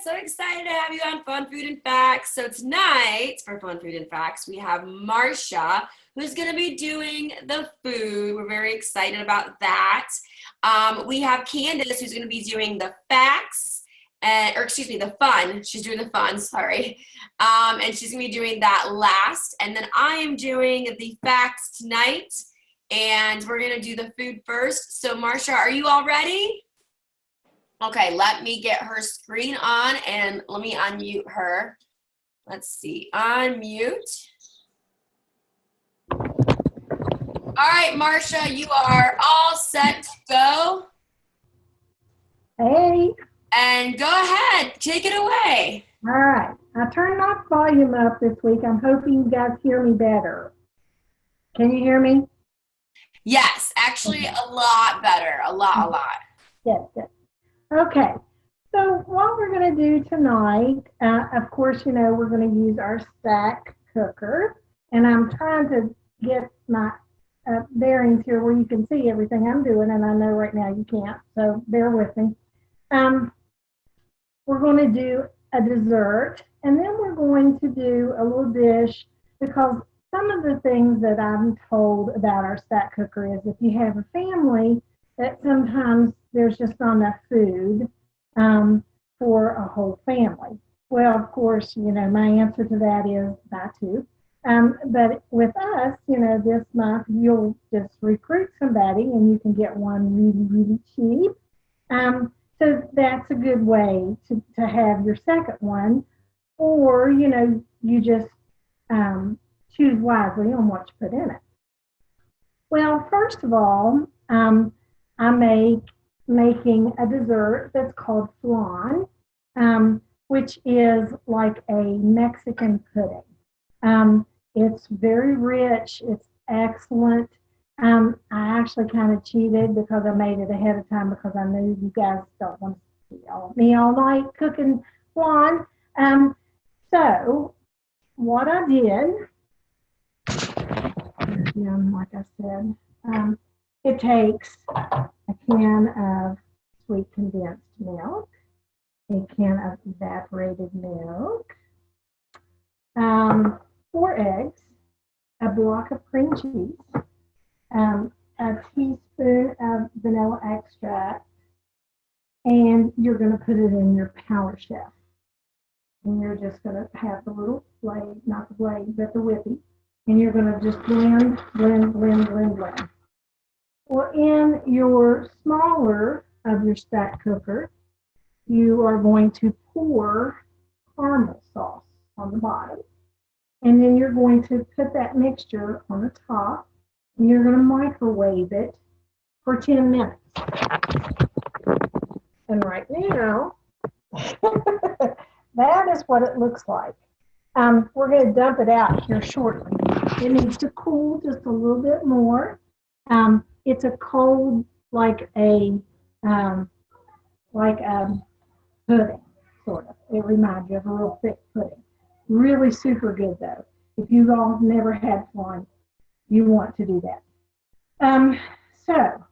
So excited to have you on Fun Food and Facts. So tonight for Fun Food and Facts, we have Marsha, who's going to be doing the food. We're very excited about that. We have Candace, who's going to be doing the facts, the fun. She's doing the fun, sorry. And she's going to be doing that last. And then I am doing the facts tonight. And we're going to do the food first. So Marsha, are you all ready? Okay, let me get her screen on and let me unmute her. Let's see, unmute. All right, Marsha, you are all set to go. Hey. And go ahead, take it away. All right, I turned my volume up this week. I'm hoping you guys hear me better. Can you hear me? Yes, actually a lot better, a lot. Yes. Okay, so what we're going to do tonight, of course, you know, we're going to use our stack cooker, and I'm trying to get my bearings here where you can see everything I'm doing, and I know right now you can't, so bear with me. We're going to do a dessert, and then we're going to do a little dish, because some of the things that I'm told about our stack cooker is if you have a family, that sometimes there's just not enough food for a whole family. Well, of course, you know, my answer to that is buy two. But with us, you know, this month you'll just recruit somebody and you can get one really cheap. So that's a good way to have your second one. Or, you know, you just choose wisely on what you put in it. Well, first of all, I'm making a dessert that's called flan, which is like a Mexican pudding. It's very rich. It's excellent. I actually kind of cheated because I made it ahead of time because I knew you guys don't want to see me all night cooking flan. So what I did, again, like I said, it takes a can of sweet condensed milk, a can of evaporated milk, 4 eggs, a block of cream cheese, a teaspoon of vanilla extract, and you're going to put it in your Power Chef. And you're just going to have the little blade, not the blade, but the whippy, and you're going to just blend. Well, in your smaller of your stack cooker, you are going to pour caramel sauce on the bottom. And then you're going to put that mixture on the top, and you're going to microwave it for 10 minutes. And right now, that is what it looks like. We're going to dump it out here shortly. It needs to cool just a little bit more. It's a cold, like a pudding, sort of. It reminds you of a real thick pudding. Really super good, though. If you've all never had flan, you want to do that. So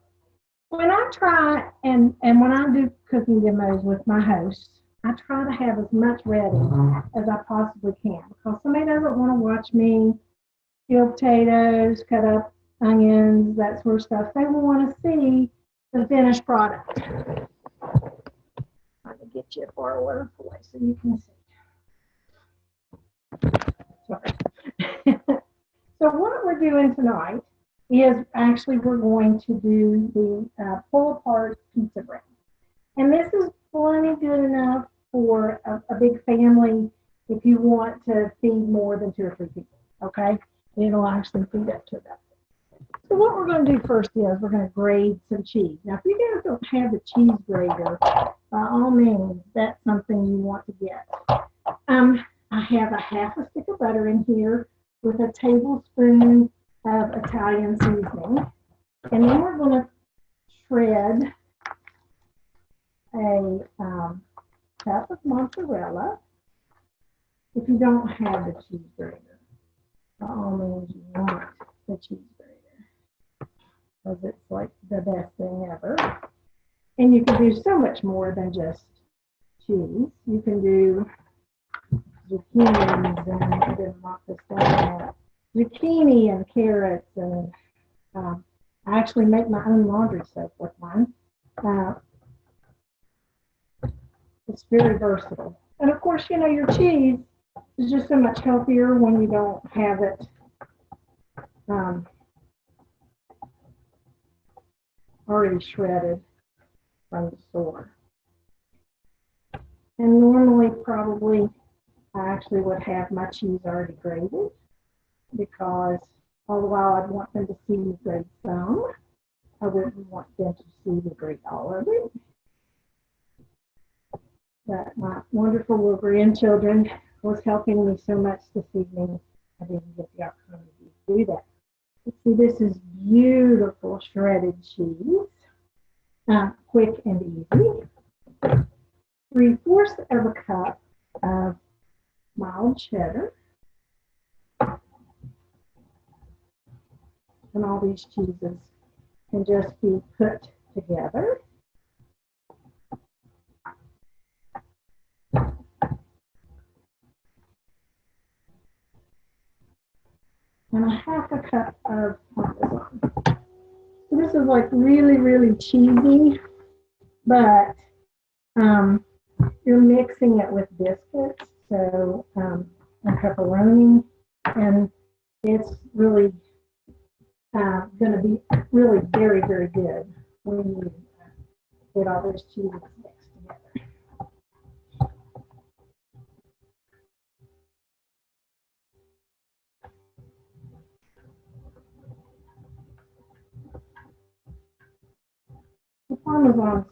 when I try and when I do cooking demos with my hosts, I try to have as much ready as I possibly can, because somebody doesn't want to watch me peel potatoes, cut up onions, that sort of stuff. They will want to see the finished product. Let me get you far away so you can see. Sorry. So what we're doing tonight is actually we're going to do the pull-apart pizza bread. And this is plenty good enough for a big family if you want to feed more than 2 or 3 people, okay? It'll actually feed up to that. So what we're going to do first is we're going to grate some cheese. Now, if you guys don't have a cheese grater, by all means, that's something you want to get. I have a half a stick of butter in here with a tablespoon of Italian seasoning. And then we're going to shred a cup of mozzarella. If you don't have the cheese grater, by all means, you want the cheese grater, because it's like the best thing ever. And you can do so much more than just cheese. You can do zucchinis and I didn't mark this down yet. Zucchini and carrots and I actually make my own laundry soap with mine. It's very versatile. And of course, you know, your cheese is just so much healthier when you don't have it already shredded from the store. And normally, probably, I actually would have my cheese already grated because although I'd want them to see me grate some, I wouldn't want them to see me grate all of it. But my wonderful little grandchildren was helping me so much this evening, I didn't get the opportunity to do that. See, this is beautiful shredded cheese, quick and easy. 3/4 of a cup of mild cheddar. And all these cheeses can just be put together. And 1/2 cup of Parmesan. So this is like really, really cheesy, but you're mixing it with biscuits, so and pepperoni, and it's really going to be really very, very good when you get all those cheeses mixed together. The Parmesan's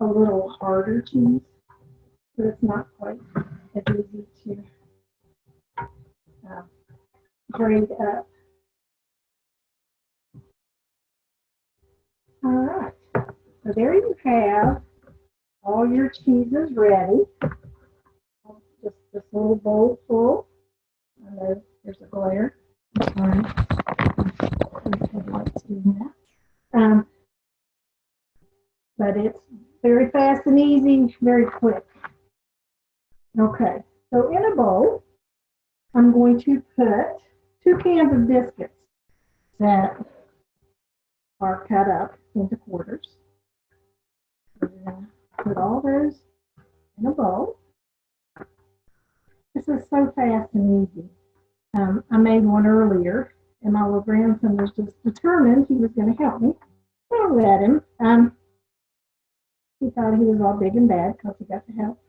a little harder cheese, but it's not quite as easy to grate up. All right, so there you have all your cheeses ready. Just this little bowl full. I know there's a glare. Sorry. But it's very fast and easy, very quick. Okay, so in a bowl, I'm going to put 2 cans of biscuits that are cut up into quarters. We're going to put all those in a bowl. This is so fast and easy. I made one earlier, and my little grandson was just determined he was going to help me. So I let him. He thought he was all big and bad because he got to help.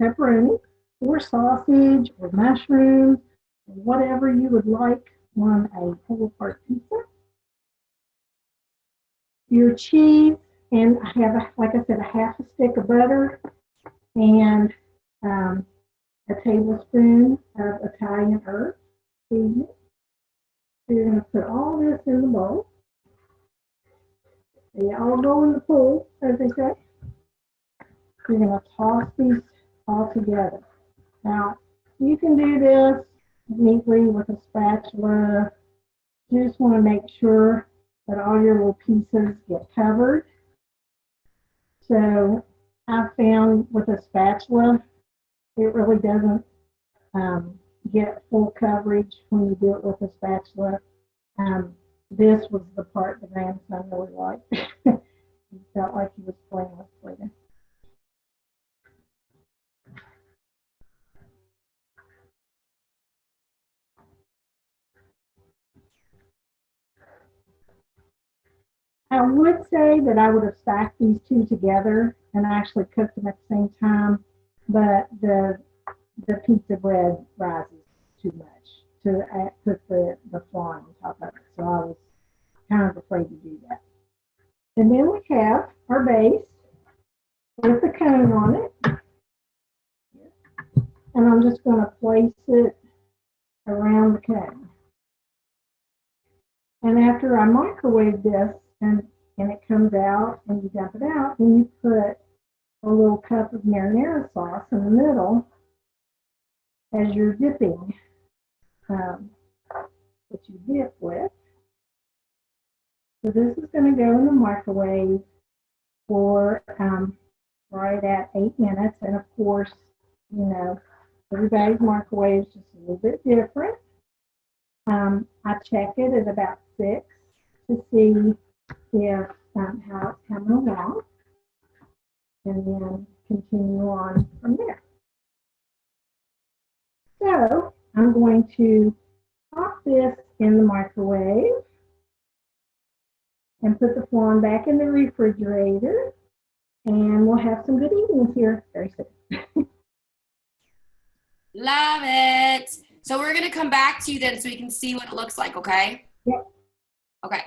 Pepperoni, or sausage, or mushrooms, or whatever you would like on a pulled apart pizza. Your cheese, and I have, like I said, 1/2 stick of butter, and a tablespoon of Italian herb seasoning. So you're going to put all this in the bowl. They all go in the pool, as they say. You're going to toss these all together. Now, you can do this neatly with a spatula. You just want to make sure that all your little pieces get covered. So I found with a spatula, it really doesn't get full coverage when you do it with a spatula. This was the part the grandson really liked. He felt like he was playing with Play-Doh. I would say that I would have stacked these two together and actually cooked them at the same time, but the pizza bread rises too much to put the flan on top of it. So I was kind of afraid to do that. And then we have our base with the cone on it. And I'm just going to place it around the cone. And after I microwave this and it comes out and you dump it out, then you put a little cup of marinara sauce in the middle as you're dipping that you dip with. So this is going to go in the microwave for right at 8 minutes. And of course, you know, everybody's microwave is just a little bit different. I check it at about 6 to see if how it's coming along, and then continue on from there. So I'm going to pop this in the microwave and put the flan back in the refrigerator, and we'll have some good evenings here very soon. Love it. So we're going to come back to you then so we can see what it looks like, okay? Yep. Okay.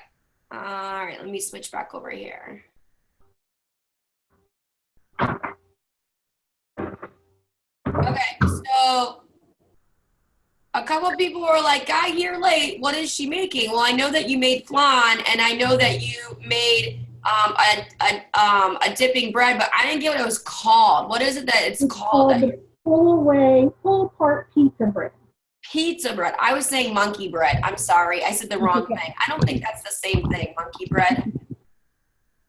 All right, let me switch back over here. Okay, so a couple of people were like, "Guy, you're late. What is she making?" Well, I know that you made flan, and I know that you made a dipping bread, but I didn't get what it was called. What is it that it's called? The pull apart pizza bread. Pizza bread. I was saying monkey bread. I'm sorry. I said the wrong thing. I don't think that's the same thing, monkey bread.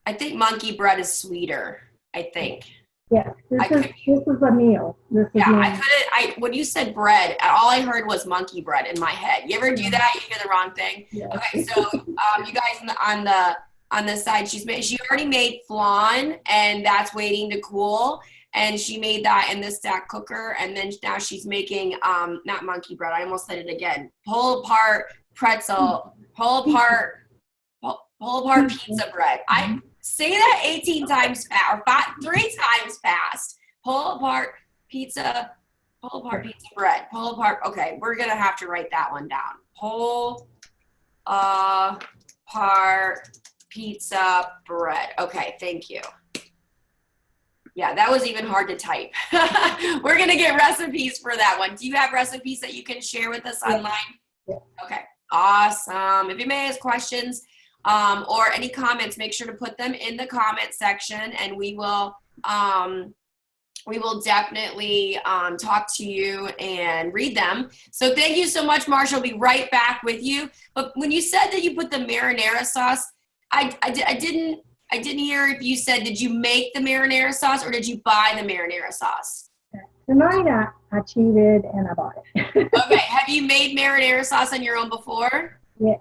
I think monkey bread is sweeter, I think. Yeah, this is a meal. When you said bread, all I heard was monkey bread in my head. You ever do that? You hear the wrong thing? Yeah. Okay, so you guys on the side, she already made flan, and that's waiting to cool. And she made that in the stack cooker, and then now she's making not monkey bread. I almost said it again. Pull apart pretzel. Pull apart pizza bread. I say that 18 times fast, or 3 times fast. Pull apart pizza. Pull apart pizza bread. Pull apart. Okay, we're gonna have to write that one down. Pull apart pizza bread. Okay, thank you. Yeah, that was even hard to type. We're going to get recipes for that one. Do you have recipes that you can share with us online? Yeah. Okay, awesome. If anybody has questions or any comments, make sure to put them in the comment section, and we will definitely talk to you and read them. So thank you so much, Marsha. I'll be right back with you. But when you said that you put the marinara sauce, I didn't hear if you said, did you make the marinara sauce or did you buy the marinara sauce? Tonight I cheated and I bought it. Okay, have you made marinara sauce on your own before? Yeah.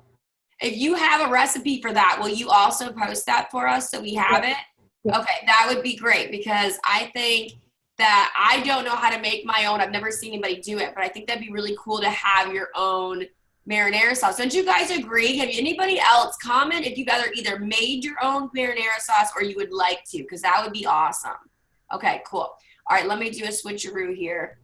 If you have a recipe for that, will you also post that for us so we have it? Yeah. Okay, that would be great, because I think that I don't know how to make my own. I've never seen anybody do it, but I think that'd be really cool to have your own marinara sauce. Don't you guys agree? Have anybody else comment if you've either made your own marinara sauce or you would like to, because that would be awesome. Okay, cool. All right, let me do a switcheroo here.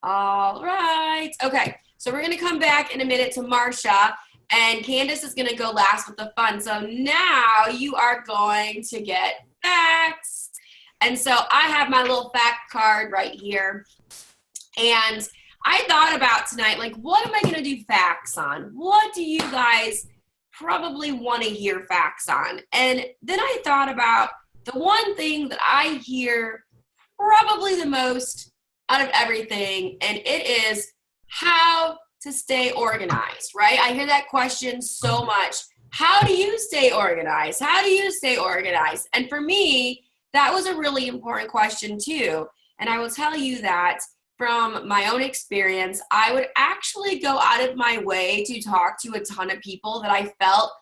All right. Okay, so we're going to come back in a minute to Marsha, and Candace is going to go last with the fun. So now you are going to get facts. And so I have my little fact card right here. And I thought about tonight, like, what am I going to do facts on? What do you guys probably want to hear facts on? And then I thought about the one thing that I hear probably the most out of everything, and it is how to stay organized, right? I hear that question so much. How do you stay organized? How do you stay organized? And for me, that was a really important question too. And I will tell you that from my own experience, I would actually go out of my way to talk to a ton of people that I felt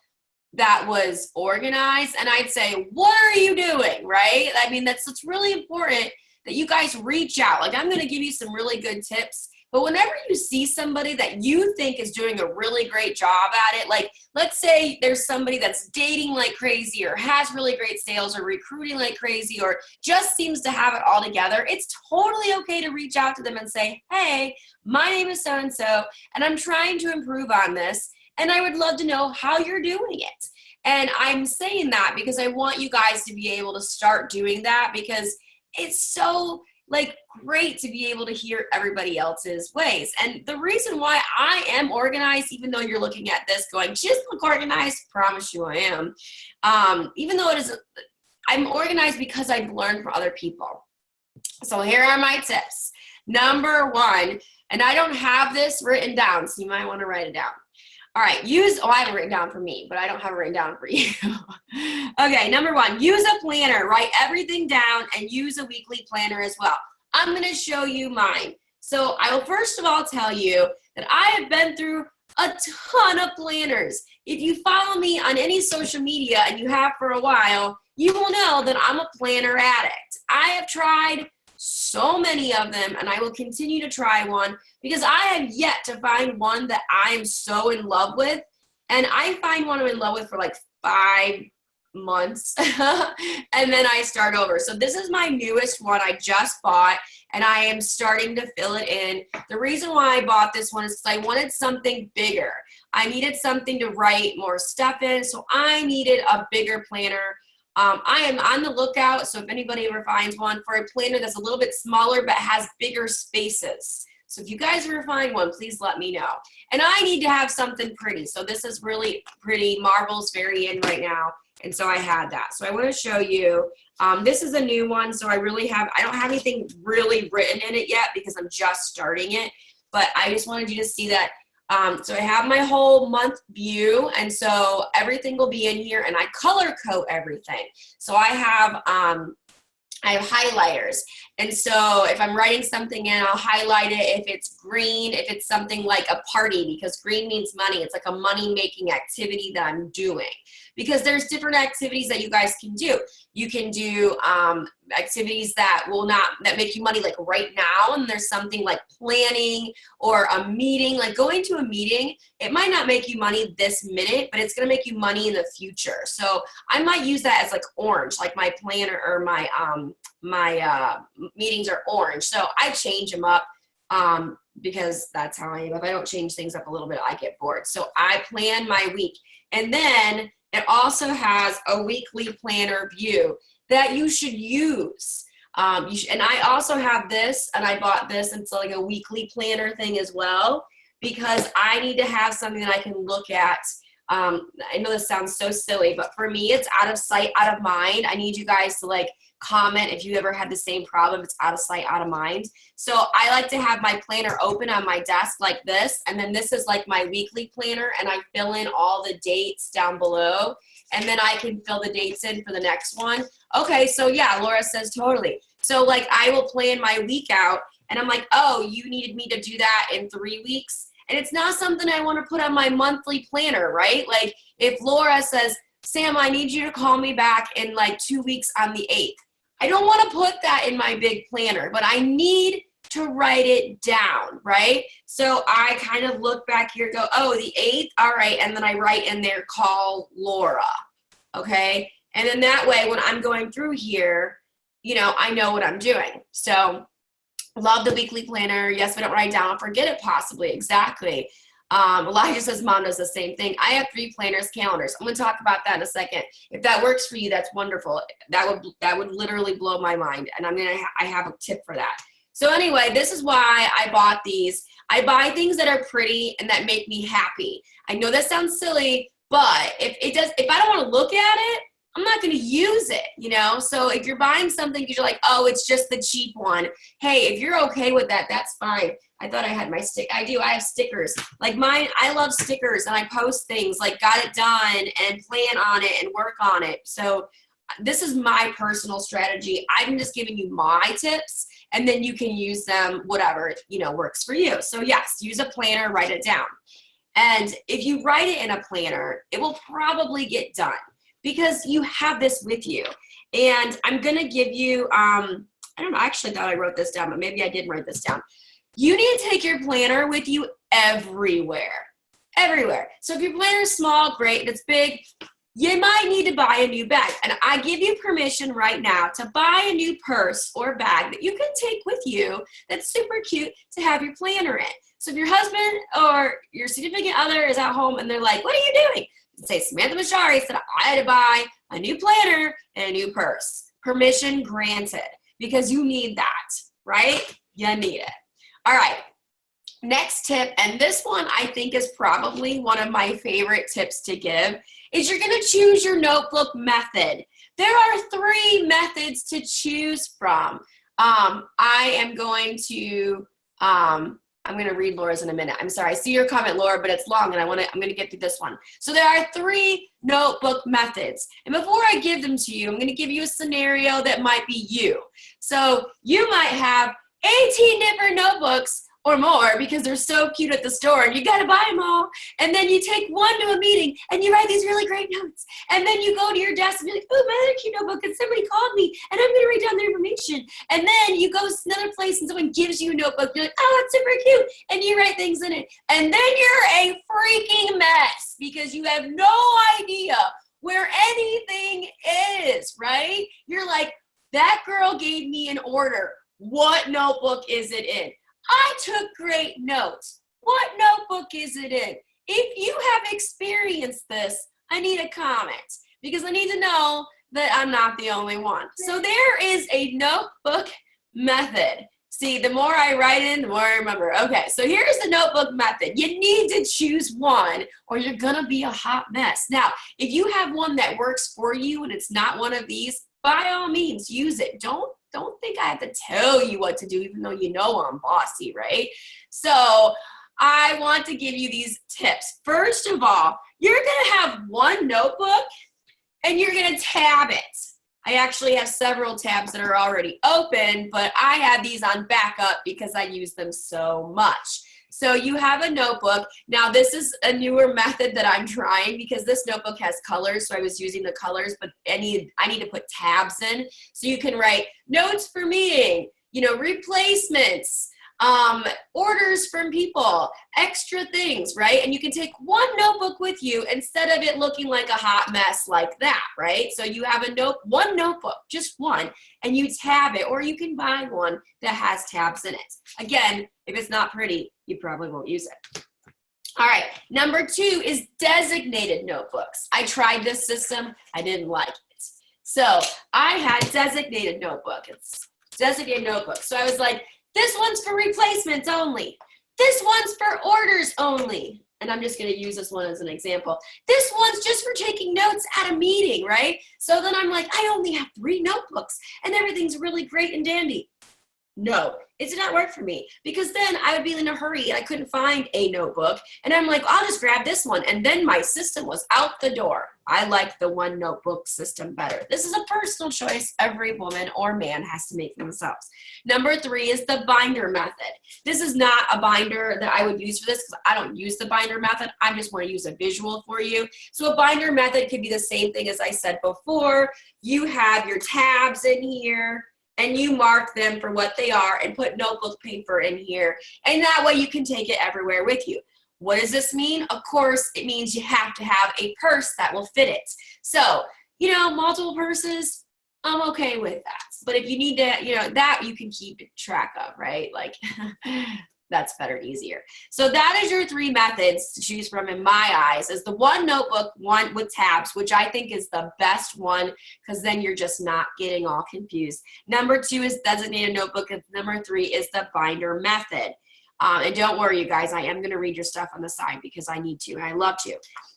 that was organized. And I'd say, what are you doing, right? I mean, it's really important that you guys reach out. Like, I'm going to give you some really good tips. But whenever you see somebody that you think is doing a really great job at it, like, let's say there's somebody that's dating like crazy or has really great sales or recruiting like crazy or just seems to have it all together, it's totally okay to reach out to them and say, hey, my name is so-and-so, and I'm trying to improve on this, and I would love to know how you're doing it. And I'm saying that because I want you guys to be able to start doing that, because it's so great to be able to hear everybody else's ways. And the reason why I am organized, even though you're looking at this going, just look organized, promise you I am. Even though I'm organized because I've learned from other people. So here are my tips. Number one, and I don't have this written down, so you might want to write it down. All right, I have it written down for me, but I don't have it written down for you. Okay, number 1, use a planner. Write everything down and use a weekly planner as well. I'm going to show you mine. So I will first of all tell you that I have been through a ton of planners. If you follow me on any social media, and you have for a while, you will know that I'm a planner addict. I have tried so many of them, and I will continue to try one because I have yet to find one that I am so in love with. And I find one I'm in love with for like 5 months and then I start over. So this is my newest one I just bought, and I am starting to fill it in. The reason why I bought this one is because I wanted something bigger. I needed something to write more stuff in, so I needed a bigger planner. I am on the lookout, so if anybody ever finds one, for a planner that's a little bit smaller but has bigger spaces. So if you guys ever find one, please let me know. And I need to have something pretty. So this is really pretty. Marvel's very in right now. And so I had that. So I want to show you, this is a new one. So I don't have anything really written in it yet because I'm just starting it. But I just wanted you to see that. So I have my whole month view. And so everything will be in here, and I color code everything. So I have highlighters. And so if I'm writing something in, I'll highlight it if it's green, if it's something like a party, because green means money. It's like a money-making activity that I'm doing. Because there's different activities that you guys can do. You can do activities that make you money like right now, and there's something like planning or a meeting. Like going to a meeting, it might not make you money this minute, but it's gonna make you money in the future. So I might use that as like orange, like my planner or my meetings are orange. So I change them up because that's how I am. If I don't change things up a little bit, I get bored. So I plan my week. And then it also has a weekly planner view that you should use. And I also have this, and I bought this. It's like a weekly planner thing as well, because I need to have something that I can look at. I know this sounds so silly, but for me, it's out of sight, out of mind. I need you guys to like comment if you ever had the same problem. It's out of sight, out of mind. So I like to have my planner open on my desk like this, and then this is like my weekly planner, and I fill in all the dates down below, and then I can fill the dates in for the next one. Okay, so yeah, Laura says totally. So like I will plan my week out, and I'm like, oh, you needed me to do that in 3 weeks? And it's not something I want to put on my monthly planner, right? Like if Laura says, Sam, I need you to call me back in like 2 weeks on the 8th. I don't want to put that in my big planner, but I need to write it down, right? So I kind of look back here, go, oh, the 8th, all right, and then I write in there, call Laura, okay? And then that way, when I'm going through here, you know, I know what I'm doing. So love the weekly planner. Yes, if I don't write down, I'll forget it possibly, exactly. Elijah says mom does the same thing. I have 3 planners, calendars. I'm going to talk about that in a second. If that works for you, that's wonderful. That would literally blow my mind, and I have a tip for that. So anyway, this is why I bought these. I buy things that are pretty and that make me happy. I know that sounds silly, but if I don't want to look at it, I'm not going to use it, you know? So if you're buying something because you're like, oh, it's just the cheap one. Hey, if you're okay with that, that's fine. I thought I had my I do. I have stickers. Like mine, I love stickers, and I post things like got it done and plan on it and work on it. So this is my personal strategy. I'm just giving you my tips, and then you can use them, whatever, you know, works for you. So yes, use a planner, write it down. And if you write it in a planner, it will probably get done, because you have this with you. And I'm going to give you, I don't know, I actually thought I wrote this down, but maybe I didn't write this down. You need to take your planner with you everywhere, everywhere. So if your planner is small, great. If it's big, you might need to buy a new bag. And I give you permission right now to buy a new purse or bag that you can take with you that's super cute to have your planner in. So if your husband or your significant other is at home and they're like, what are you doing? Say, Samantha Mashari said I had to buy a new planner and a new purse. Permission granted, because you need that, right? You need it. All right, next tip, and this one I think is probably one of my favorite tips to give, is you're gonna choose your notebook method. There are 3 methods to choose from. I am going to I'm going to read Laura's in a minute. I'm sorry. I see your comment, Laura, but it's long and I'm going to get through this one. So there are 3 notebook methods. And before I give them to you, I'm going to give you a scenario that might be you. So you might have 18 different notebooks or more because they're so cute at the store and you got to buy them all. And then you take one to a meeting and you write these really great notes. And then you go to your desk and you're like, oh, my other cute notebook, and somebody called me and I'm going to write down their information. And then you go to another place and someone gives you a notebook. You're like, oh, it's super cute. And you write things in it. And then you're a freaking mess because you have no idea where anything is, right? You're like, that girl gave me an order. What notebook is it in? I took great notes. What notebook is it in? If you have experienced this, I need a comment because I need to know that I'm not the only one. So there is a notebook method. See, the more I write in, the more I remember. Okay, so here's the notebook method. You need to choose one or you're gonna be a hot mess. Now, if you have one that works for you and it's not one of these, by all means, use it. Don't think I have to tell you what to do, even though you know I'm bossy, right? So I want to give you these tips. First of all, you're gonna have one notebook and you're gonna tab it. I actually have several tabs that are already open, but I have these on backup because I use them so much. So you have a notebook. Now this is a newer method that I'm trying because this notebook has colors, so I was using the colors, but I need to put tabs in. So you can write notes for meeting, replacements, orders from people, extra things, right? And you can take one notebook with you instead of it looking like a hot mess like that, right? So you have one notebook, just one, and you tab it, or you can buy one that has tabs in it. Again, if it's not pretty, you probably won't use it. All right, number 2 is designated notebooks. I tried this system, I didn't like it. So I had designated notebook. It's designated notebook. So I was like, this one's for replacements only. This one's for orders only. And I'm just going to use this one as an example. This one's just for taking notes at a meeting, right? So then I'm like, I only have 3 notebooks and everything's really great and dandy. No, it did not work for me because then I would be in a hurry and I couldn't find a notebook. And I'm like, I'll just grab this one. And then my system was out the door. I like the one notebook system better. This is a personal choice every woman or man has to make for themselves. Number 3 is the binder method. This is not a binder that I would use for this because I don't use the binder method. I just want to use a visual for you. So a binder method could be the same thing as I said before. You have your tabs in here, and you mark them for what they are and put notebook paper in here. And that way you can take it everywhere with you. What does this mean? Of course, it means you have to have a purse that will fit it. So, multiple purses, I'm okay with that. But if you need to, that you can keep track of, right? Like, that's better, easier. So that is your 3 methods to choose from in my eyes, is the one notebook, one with tabs, which I think is the best one because then you're just not getting all confused. Number 2 is designated notebook, and number 3 is the binder method. And don't worry, you guys, I am going to read your stuff on the side because I need to and I love to.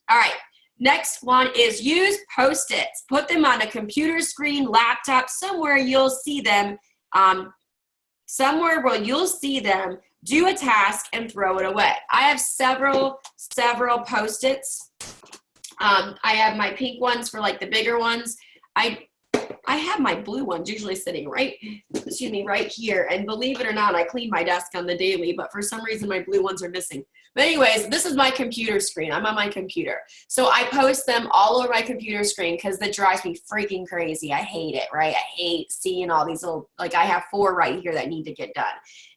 All right. Next one is use Post-its. Put them on a computer screen, laptop, somewhere you'll see them. Somewhere where you'll see them, do a task and throw it away. I have several Post-its. I have my pink ones for like the bigger ones. I have my blue ones usually sitting right here. And believe it or not, I clean my desk on the daily, but for some reason my blue ones are missing. But anyways, this is my computer screen. I'm on my computer. So I post them all over my computer screen because that drives me freaking crazy. I hate it, right? I hate seeing all these little, like I have 4 right here that need to get done.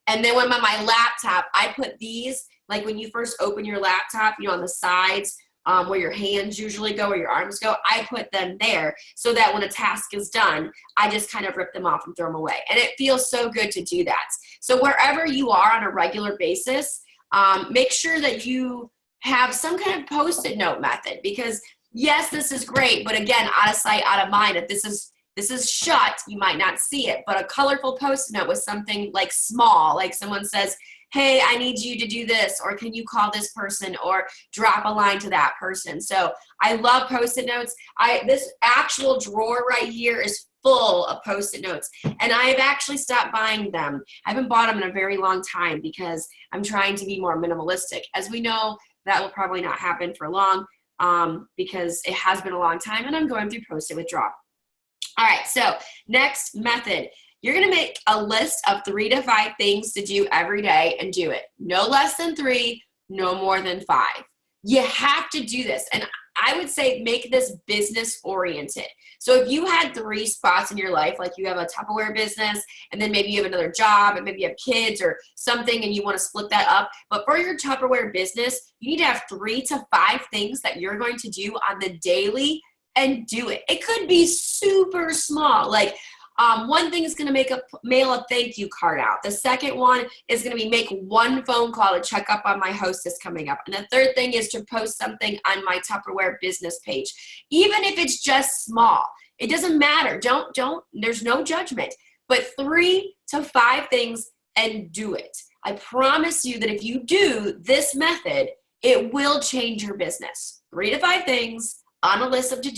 And then when I'm on my laptop, I put these, like when you first open your laptop, on the sides, where your hands usually go or your arms go, I put them there so that when a task is done, I just kind of rip them off and throw them away. And it feels so good to do that. So wherever you are on a regular basis, make sure that you have some kind of Post-it note method because yes, this is great, but again, out of sight, out of mind. If this is shut, you might not see it, but a colorful Post-it note with something like small, like someone says, hey, I need you to do this, or can you call this person, or drop a line to that person. So I love Post-it notes. This actual drawer right here is full of Post-it notes. And I've actually stopped buying them. I haven't bought them in a very long time because I'm trying to be more minimalistic. As we know, that will probably not happen for long because it has been a long time and I'm going through Post-it withdrawal. All right, so next method. You're going to make a list of 3 to 5 things to do every day and do it. No less than 3, no more than 5. You have to do this. And I would say make this business oriented. So if you had 3 spots in your life, like you have a Tupperware business and then maybe you have another job and maybe you have kids or something and you want to split that up. But for your Tupperware business, you need to have 3 to 5 things that you're going to do on the daily and do it. It could be super small. Like one thing is going to mail a thank you card out. The second one is going to be make 1 phone call to check up on my hostess coming up. And the third thing is to post something on my Tupperware business page. Even if it's just small, it doesn't matter. There's no judgment, but 3 to 5 things and do it. I promise you that if you do this method, it will change your business. 3 to 5 things on a list of to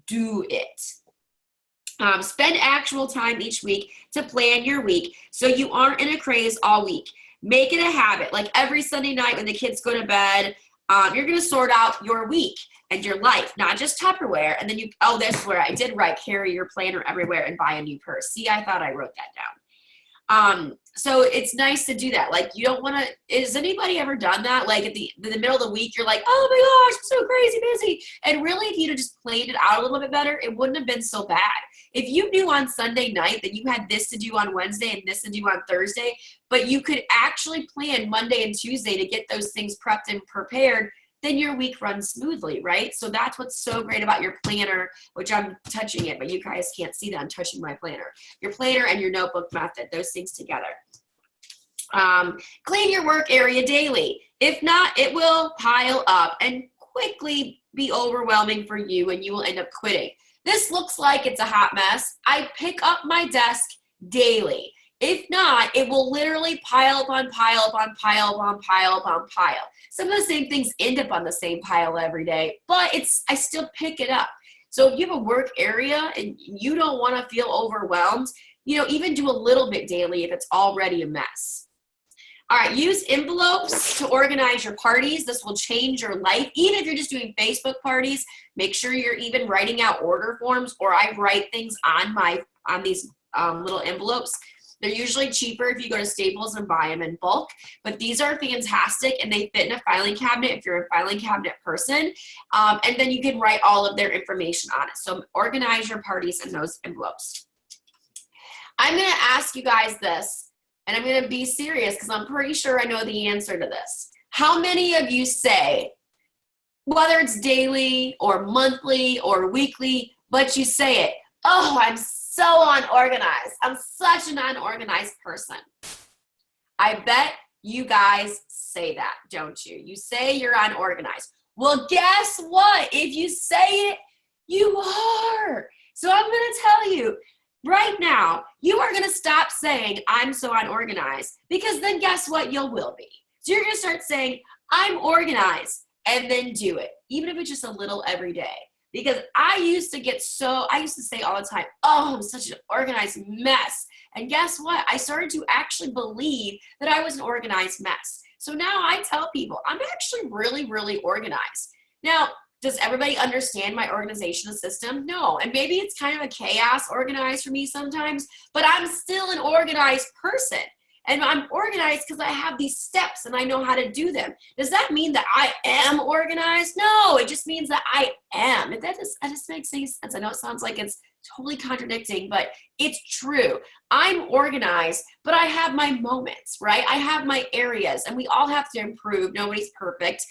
do it. Spend actual time each week to plan your week so you aren't in a craze all week. Make it a habit. Like every Sunday night when the kids go to bed, you're going to sort out your week and your life, not just Tupperware. And then that's where I did write, carry your planner everywhere and buy a new purse. See, I thought I wrote that down. So it's nice to do that. Like you don't want to, has anybody ever done that? Like in the middle of the week, you're like, oh my gosh, I'm so crazy busy. And really, if you'd have just planned it out a little bit better, it wouldn't have been so bad. If you knew on Sunday night that you had this to do on Wednesday and this to do on Thursday, but you could actually plan Monday and Tuesday to get those things prepped and prepared, then your week runs smoothly, right? So that's what's so great about your planner, which I'm touching it, but you guys can't see that I'm touching my planner. Your planner and your notebook method, those things together. Clean your work area daily. If not, it will pile up and quickly be overwhelming for you and you will end up quitting. This looks like it's a hot mess. I pick up my desk daily. If not, it will literally pile upon pile upon pile upon pile upon pile. Some of the same things end up on the same pile every day, but I still pick it up. So if you have a work area and you don't want to feel overwhelmed, even do a little bit daily if it's already a mess. All right, use envelopes to organize your parties. This will change your life. Even if you're just doing Facebook parties, make sure you're even writing out order forms, or I write things on these little envelopes. They're usually cheaper if you go to Staples and buy them in bulk, but these are fantastic and they fit in a filing cabinet if you're a filing cabinet person. And then you can write all of their information on it. So organize your parties in those envelopes. I'm going to ask you guys this, and I'm going to be serious because I'm pretty sure I know the answer to this. How many of you say, whether it's daily or monthly or weekly, but you say it, oh, I'm so unorganized. I'm such an unorganized person. I bet you guys say that, don't you? You say you're unorganized. Well, guess what? If you say it, you are. So I'm going to tell you, right now, you are going to stop saying, I'm so unorganized, because then guess what? You will be. So you're going to start saying, I'm organized, and then do it, even if it's just a little every day. Because I used to say all the time, oh, I'm such an organized mess. And guess what? I started to actually believe that I was an organized mess. So now I tell people, I'm actually really, really organized. Now, does everybody understand my organizational system? No. And maybe it's kind of a chaos organized for me sometimes, but I'm still an organized person. And I'm organized because I have these steps and I know how to do them. Does that mean that I am organized? No, it just means that I am. If that just makes any sense. I know it sounds like it's totally contradicting, but it's true. I'm organized, but I have my moments, right? I have my areas, and we all have to improve. Nobody's perfect.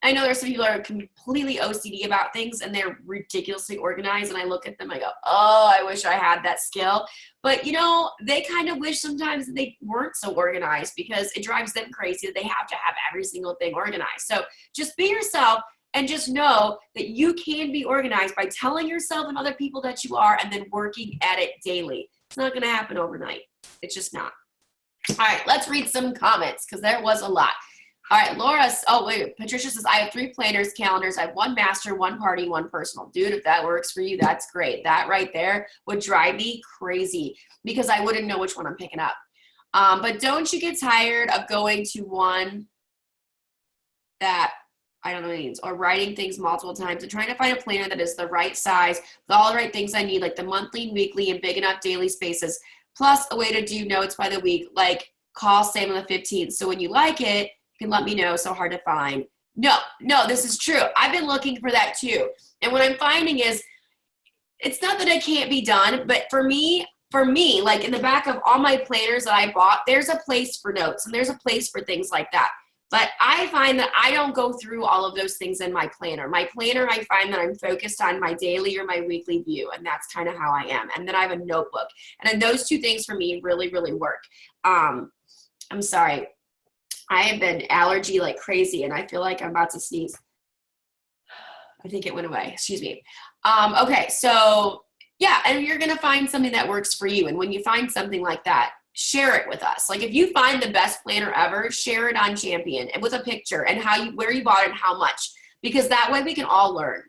I know there's some people that are completely OCD about things and they're ridiculously organized, and I look at them, I go, oh, I wish I had that skill. But they kind of wish sometimes that they weren't so organized, because it drives them crazy that they have to have every single thing organized. So just be yourself and just know that you can be organized by telling yourself and other people that you are, and then working at it daily. It's not going to happen overnight. It's just not. All right, let's read some comments because there was a lot. All right, Laura. Oh, wait. Patricia says, I have 3 planners, calendars. I have 1 master, 1 party, 1 personal. Dude, if that works for you, that's great. That right there would drive me crazy because I wouldn't know which one I'm picking up. But don't you get tired of going to one that I don't know what it means, or writing things multiple times and trying to find a planner that is the right size with all the right things I need, like the monthly, weekly, and big enough daily spaces, plus a way to do notes by the week, like call Sam on the 15th. So when you like it, you can let me know. So hard to find. No, this is true. I've been looking for that too. And what I'm finding is it's not that it can't be done, but for me, like in the back of all my planners that I bought, there's a place for notes and there's a place for things like that. But I find that I don't go through all of those things in my planner. My planner, I find that I'm focused on my daily or my weekly view, and that's kind of how I am. And then I have a notebook. And then those 2 things for me really, really work. I'm sorry. I have been allergy like crazy, and I feel like I'm about to sneeze. I think it went away. Excuse me. Okay, so yeah, and you're going to find something that works for you. And when you find something like that, share it with us. Like if you find the best planner ever, share it on Champion and with a picture and where you bought it and how much, because that way we can all learn.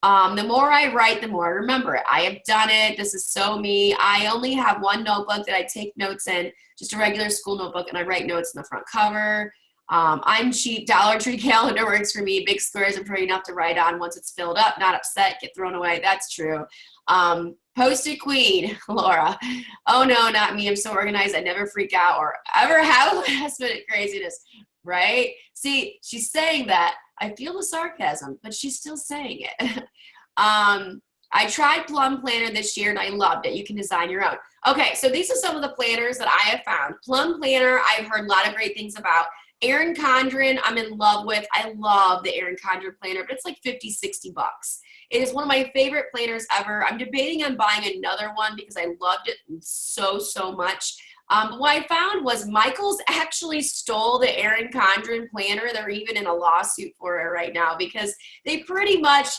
The more I write, the more I remember it. I have done it. This is so me. I only have 1 notebook that I take notes in, just a regular school notebook, and I write notes in the front cover. I'm cheap. Dollar Tree calendar works for me. Big squares and pretty enough to write on. Once it's filled up, not upset, get thrown away. That's true. Post-it queen, Laura. Oh no, not me. I'm so organized. I never freak out or ever have a last minute craziness, right? See, she's saying that. I feel the sarcasm, but she's still saying it. I tried Plum Planner this year and I loved it. You can design your own. Okay, so these are some of the planners that I have found. Plum Planner, I've heard a lot of great things about. Erin Condren, I'm in love with. I love the Erin Condren planner, but it's like 50, 60 bucks. It is one of my favorite planners ever. I'm debating on buying another one because I loved it so, so much. But what I found was Michaels actually stole the Erin Condren planner. They're even in a lawsuit for it right now because they pretty much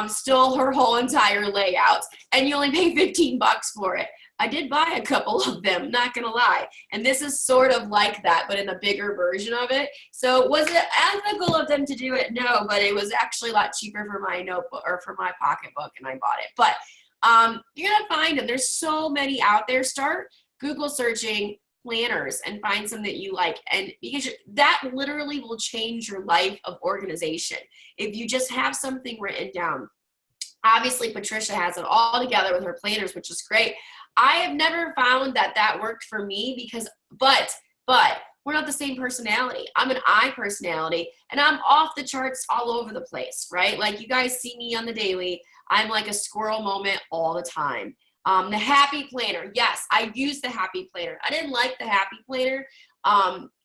stole her whole entire layout, and you only pay 15 bucks for it. I did buy a couple of them, not gonna lie. And this is sort of like that, but in a bigger version of it. So was it ethical of them to do it? No, but it was actually a lot cheaper for my notebook or for my pocketbook, and I bought it. But you're gonna find them. There's so many out there. Start Google searching planners and find some that you like, and because that literally will change your life of organization if you just have something written down. Obviously Patricia has it all together with her planners, which is great. I have never found that worked for me because but we're not the same personality. I'm an I personality and I'm off the charts all over the place, right? Like you guys see me on the daily, I'm like a squirrel moment all the time. The Happy Planner. Yes, I used the Happy Planner. I didn't like the Happy Planner,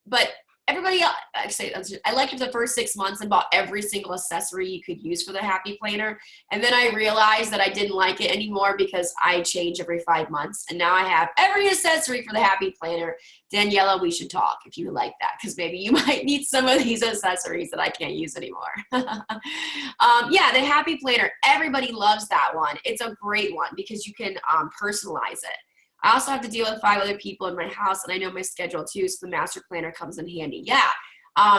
but everybody else, actually, I liked it the first 6 months and bought every single accessory you could use for the Happy Planner. And then I realized that I didn't like it anymore because I change every 5 months. And now I have every accessory for the Happy Planner. Daniela, we should talk if you like that, because maybe you might need some of these accessories that I can't use anymore. Yeah, the Happy Planner, everybody loves that one. It's a great one because you can personalize it. I also have to deal with 5 other people in my house, and I know my schedule too, so the master planner comes in handy. Yeah,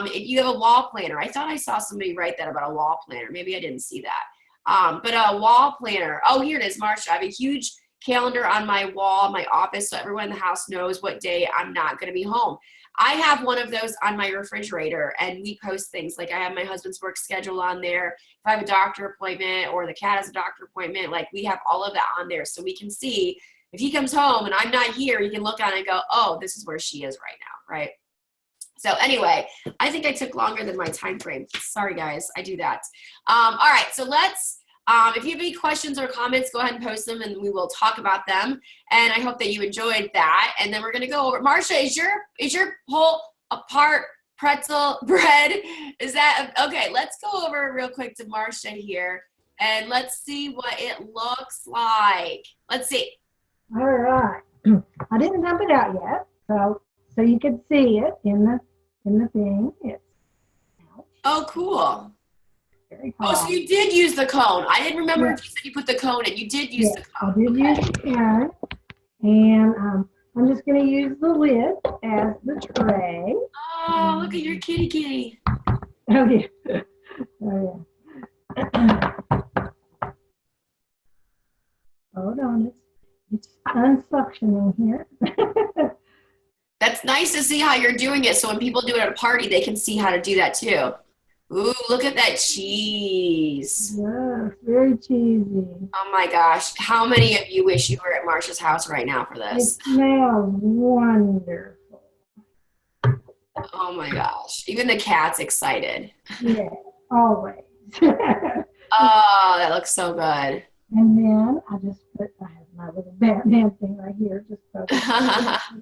if you have a wall planner, I thought I saw somebody write that about a wall planner. Maybe I didn't see that. But a wall planner, oh, here it is, Marsha. I have a huge calendar on my wall, my office, so everyone in the house knows what day I'm not going to be home. I have one of those on my refrigerator, and we post things. Like I have my husband's work schedule on there. If I have a doctor appointment or the cat has a doctor appointment, like we have all of that on there so we can see if he comes home and I'm not here, you can look on it and go, oh, this is where she is right now, right? So anyway, I think I took longer than my time frame. Sorry, guys, I do that. All right, so let's, if you have any questions or comments, go ahead and post them and we will talk about them. And I hope that you enjoyed that. And then we're gonna go over, Marsha, is your whole apart pretzel bread? Is that, okay, let's go over real quick to Marsha here and let's see what it looks like. Let's see. All right. I didn't dump it out yet, so you could see it in the thing. It's oh, cool. Very hot. Oh, so you did use the cone. I didn't remember if you said you put the cone in. You did use the cone. I did use the cone. And I'm just going to use the lid as the tray. Oh, look at your kitty kitty. Oh, yeah. Oh, yeah. Hold on. It's unsuctioning here. That's nice to see how you're doing it. So when people do it at a party, they can see how to do that too. Ooh, look at that cheese. Yes, very cheesy. Oh my gosh. How many of you wish you were at Marsha's house right now for It this? smells wonderful. Oh my gosh. Even the cat's excited. Yeah, always. Oh, that looks so good. And then I have my little Batman thing right here, just focus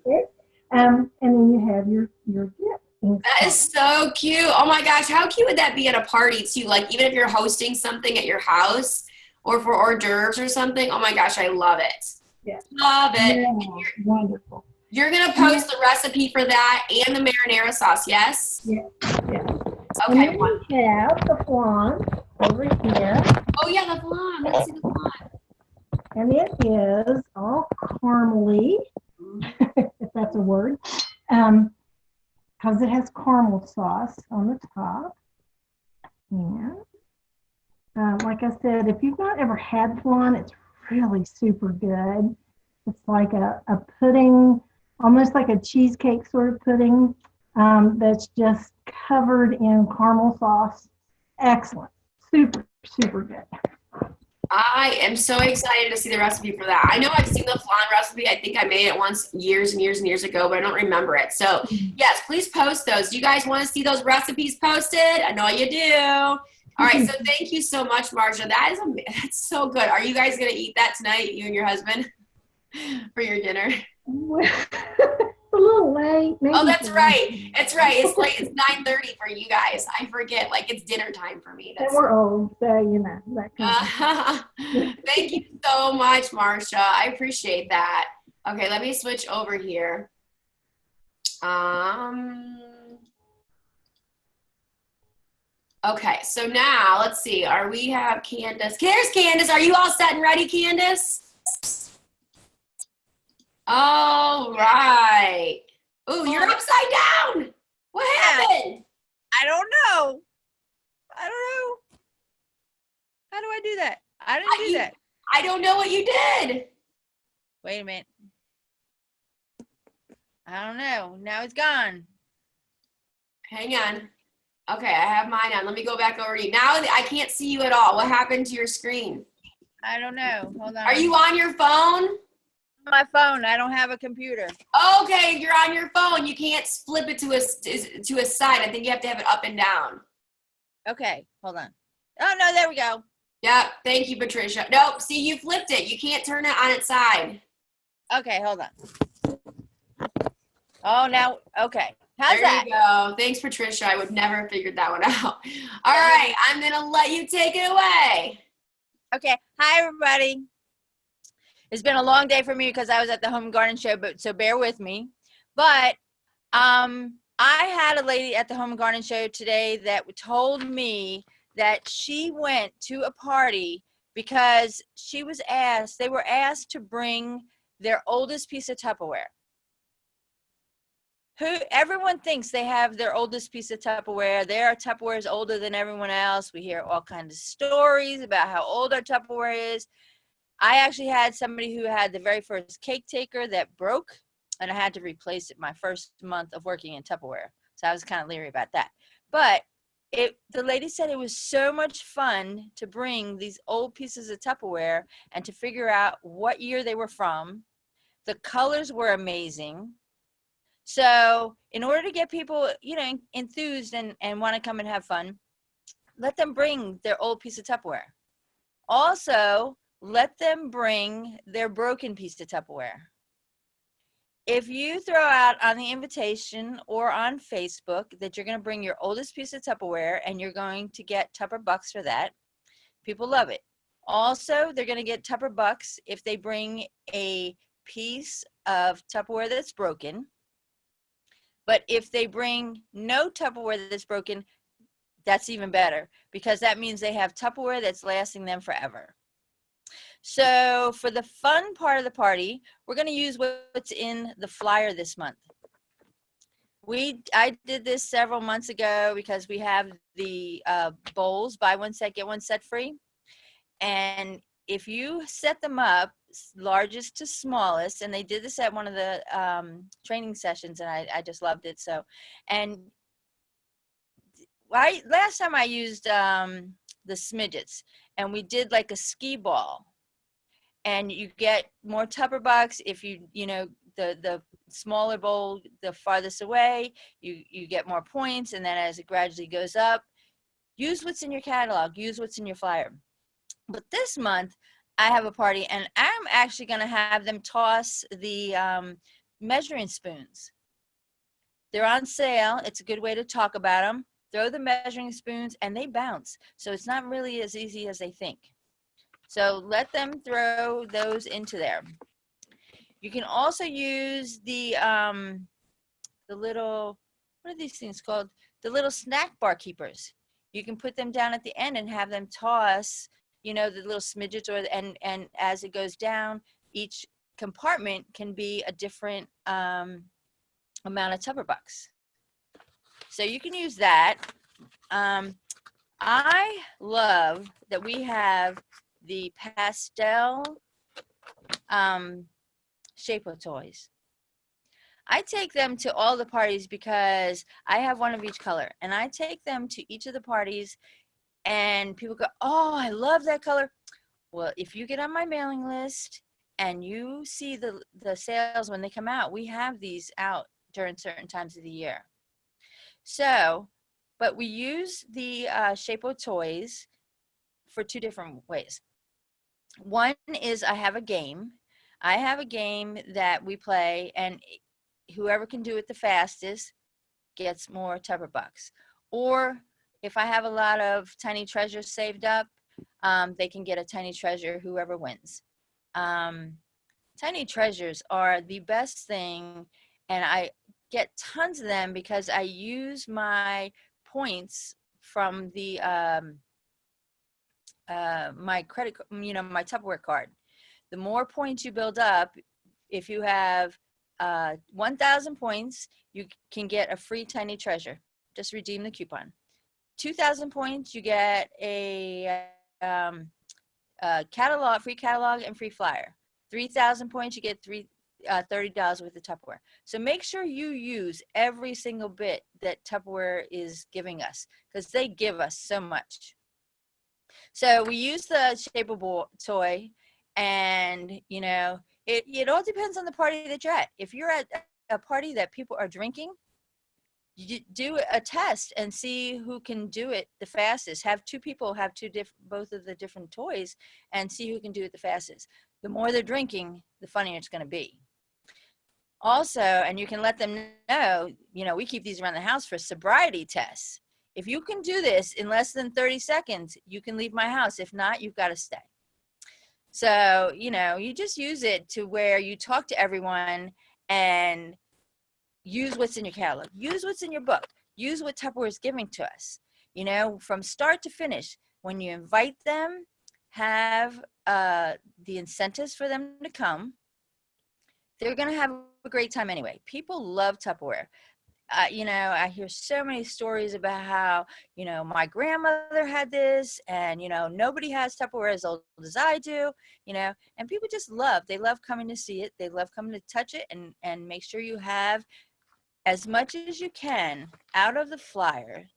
it. And then you have your dip. That is so cute. Oh my gosh, how cute would that be at a party too? Like even if you're hosting something at your house or for hors d'oeuvres or something. Oh my gosh, I love it. Yeah. Love it. Yeah, wonderful. You're gonna post the recipe for that and the marinara sauce, yes? Yeah, yeah. Okay. And then we have the flan over here. Oh yeah, the flan. Let's see the flan. And it is all caramely, if that's a word, because it has caramel sauce on the top. And like I said, if you've not ever had flan, it's really super good. It's like a pudding, almost like a cheesecake sort of pudding that's just covered in caramel sauce. Excellent. Super, super good. I am so excited to see the recipe for that. I know I've seen the flan recipe. I think I made it once years and years and years ago, but I don't remember it. So yes, please post those. Do you guys want to see those recipes posted? I know you do. All right, so thank you so much, Marsha. That's so good. Are you guys gonna eat that tonight, you and your husband, for your dinner? It's a little late. Maybe Oh, that's right. It's right. It's late. It's 9:30 for you guys. I forget. Like it's dinner time for me. And we're old, so you know that kind of Thank you so much, Marsha. I appreciate that. Okay, let me switch over here. Okay, so now let's see. We have Candace? There's Candace. Are you all set and ready, Candace? All right. Ooh, you're upside down. What happened? I don't know. How do I do that? I didn't do that. I don't know what you did. Wait a minute. I don't know. Now it's gone. Hang on. Okay, I have mine on. Let me go back over to you. Now I can't see you at all. What happened to your screen? I don't know. Hold on. Are you on your phone? My phone? I don't have a computer. Okay, you're on your phone. You can't flip it to a side. I think you have to have it up and down. Okay, hold on. Oh, no, there we go. Yep, thank you, Patricia. Nope, see, you flipped it. You can't turn it on its side. Okay, hold on. Oh, now, okay. How's there that? You go. Thanks, Patricia. I would never have figured that one out. All right, I'm going to let you take it away. Okay, hi, everybody. It's been a long day for me because I was at the Home and Garden Show, so bear with me. But I had a lady at the Home and Garden Show today that told me that she went to a party because they were asked to bring their oldest piece of Tupperware. Everyone thinks they have their oldest piece of Tupperware. Their Tupperware is older than everyone else. We hear all kinds of stories about how old our Tupperware is. I actually had somebody who had the very first cake taker that broke, and I had to replace it my first month of working in Tupperware. So I was kind of leery about that. But the lady said it was so much fun to bring these old pieces of Tupperware and to figure out what year they were from. The colors were amazing. So in order to get people, enthused and want to come and have fun, let them bring their old piece of Tupperware. Also, let them bring their broken piece of Tupperware. If you throw out on the invitation or on Facebook that you're going to bring your oldest piece of Tupperware and you're going to get Tupper Bucks for that, people love it. Also, they're going to get Tupper Bucks if they bring a piece of Tupperware that's broken. But if they bring no Tupperware that's broken, that's even better because that means they have Tupperware that's lasting them forever. So for the fun part of the party, we're going to use what's in the flyer this month. I did this several months ago because we have the bowls, buy one set, get one set free. And if you set them up largest to smallest, and they did this at one of the training sessions, and I just loved it. So, and last time I used the smidgets, and we did like a skee ball, and you get more Tupper bucks if you know the smaller bowl, the farthest away, you get more points, and then as it gradually goes up, use what's in your catalog, use what's in your flyer. But this month, I have a party, and I'm actually going to have them toss the measuring spoons. They're on sale. It's a good way to talk about them. Throw the measuring spoons, and they bounce. So it's not really as easy as they think. So let them throw those into there. You can also use the little, what are these things called? The little snack bar keepers. You can put them down at the end and have them toss, you know, the little smidgets, and as it goes down, each compartment can be a different amount of Tupper bucks. So you can use that. I love that we have the pastel Shape-O toys. I take them to all the parties because I have one of each color, and I take them to each of the parties, and people go, "Oh, I love that color." Well, if you get on my mailing list and you see the sales when they come out, we have these out during certain times of the year. So, but we use the Shape-O toys for two different ways. One is I have a game. I have a game that we play, and whoever can do it the fastest gets more Tupper bucks. Or if I have a lot of tiny treasures saved up, they can get a tiny treasure, whoever wins. Tiny treasures are the best thing, and I get tons of them because I use my points from the my credit, you know, my Tupperware card. The more points you build up, if you have 1,000 points, you can get a free tiny treasure. Just redeem the coupon. 2,000 points, you get a catalog, free catalog, and free flyer. 3,000 points, you get $30 worth of Tupperware. So make sure you use every single bit that Tupperware is giving us, because they give us so much. So we use the Shape-O toy, and you know, it all depends on the party that you're at. If you're at a party that people are drinking, you do a test and see who can do it the fastest. Have two people have both of the different toys and see who can do it the fastest. The more they're drinking, the funnier it's going to be. Also, and you can let them know, you know, we keep these around the house for sobriety tests. If you can do this in less than 30 seconds, you can leave my house. If not, you've got to stay. So, you know, you just use it to where you talk to everyone and use what's in your catalog. Use what's in your book. Use what Tupperware is giving to us. You know, from start to finish, when you invite them, have the incentives for them to come. They're going to have a great time anyway. People love Tupperware. You know, I hear so many stories about how, you know, my grandmother had this, and, you know, nobody has Tupperware as old as I do, you know, and people just they love coming to see it. They love coming to touch it, and make sure you have as much as you can out of the flyer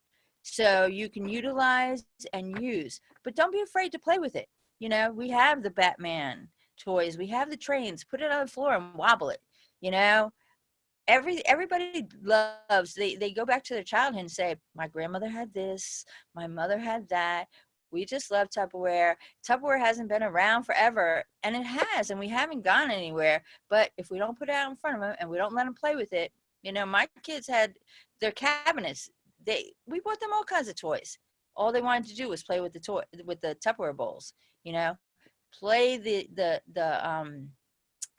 so you can utilize and use, but don't be afraid to play with it. You know, we have the Batman toys, we have the trains, put it on the floor and wobble it, you know. Everybody loves, they go back to their childhood and say, my grandmother had this, my mother had that. We just love Tupperware. Tupperware hasn't been around forever, and it has, and we haven't gone anywhere. But if we don't put it out in front of them and we don't let them play with it, you know, my kids had their cabinets. We bought them all kinds of toys. All they wanted to do was play with the Tupperware bowls. You know, play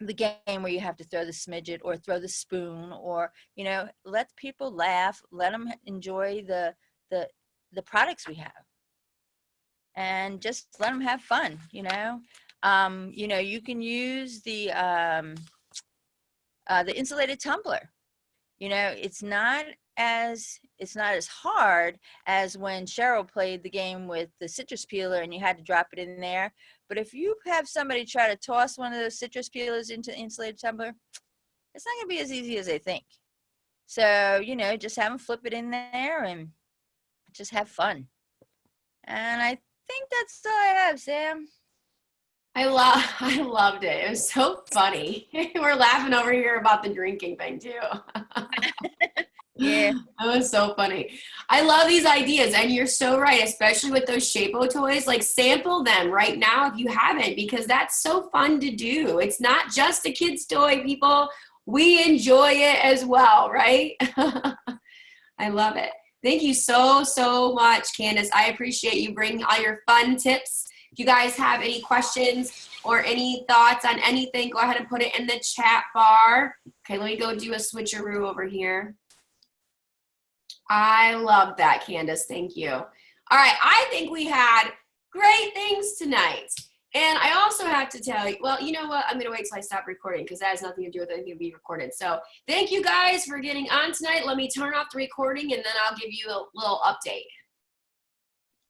the game where you have to throw the smidget or throw the spoon, or, you know, let people laugh, let them enjoy the products we have, and just let them have fun. You know, You know, you can use the insulated tumbler. You know, it's not as hard as when Cheryl played the game with the citrus peeler and you had to drop it in there. But if you have somebody try to toss one of those citrus peelers into the insulated tumbler, it's not going to be as easy as they think. So, you know, just have them flip it in there and just have fun. And I think that's all I have, Sam. I loved it. It was so funny. We're laughing over here about the drinking thing too. Yeah. That was so funny. I love these ideas, and you're so right, especially with those Shapo toys. Like, sample them right now if you haven't, because that's so fun to do. It's not just a kid's toy, people. We enjoy it as well, right? I love it. Thank you so, so much, Candace. I appreciate you bringing all your fun tips. If you guys have any questions or any thoughts on anything, go ahead and put it in the chat bar. Okay, let me go do a switcheroo over here. I love that, Candace. Thank you. All right, I think we had great things tonight. And I also have to tell you, well, you know what? I'm going to wait till I stop recording because that has nothing to do with anything to be recorded. So thank you guys for getting on tonight. Let me turn off the recording and then I'll give you a little update.